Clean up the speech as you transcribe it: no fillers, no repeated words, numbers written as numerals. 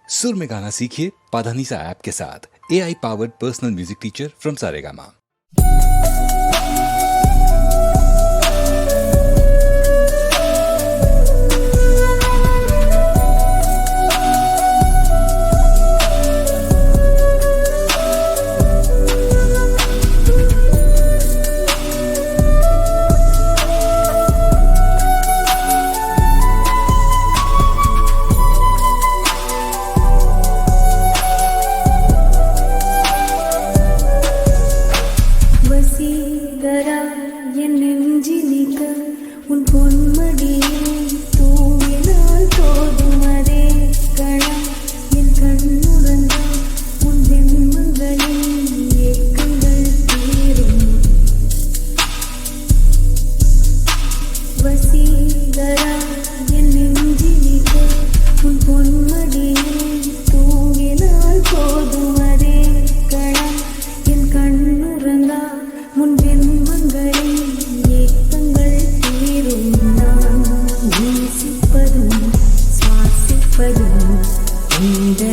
सुर में गाना सीखिए पाधानीसा ऐप के साथ। AI powered personal music teacher from Saregama. உன் பொன்மடியை தூவினால் போதும் அதே கணம் என் கண்ணுறங்க உன் ஜென்மங்களின் ஏக்கங்கள் தீரும் வசீகரா என் நெஞ்சினிக்க உன் பொன்மடியை தூவினால் போதும் அதே கணம் என் கண்ணுறங்கா உன் ஜென்மங்களின் ஏக்கங்கள் தீரும் நான் நேசிப்பதும் சுவாசிப்பதும் இந்த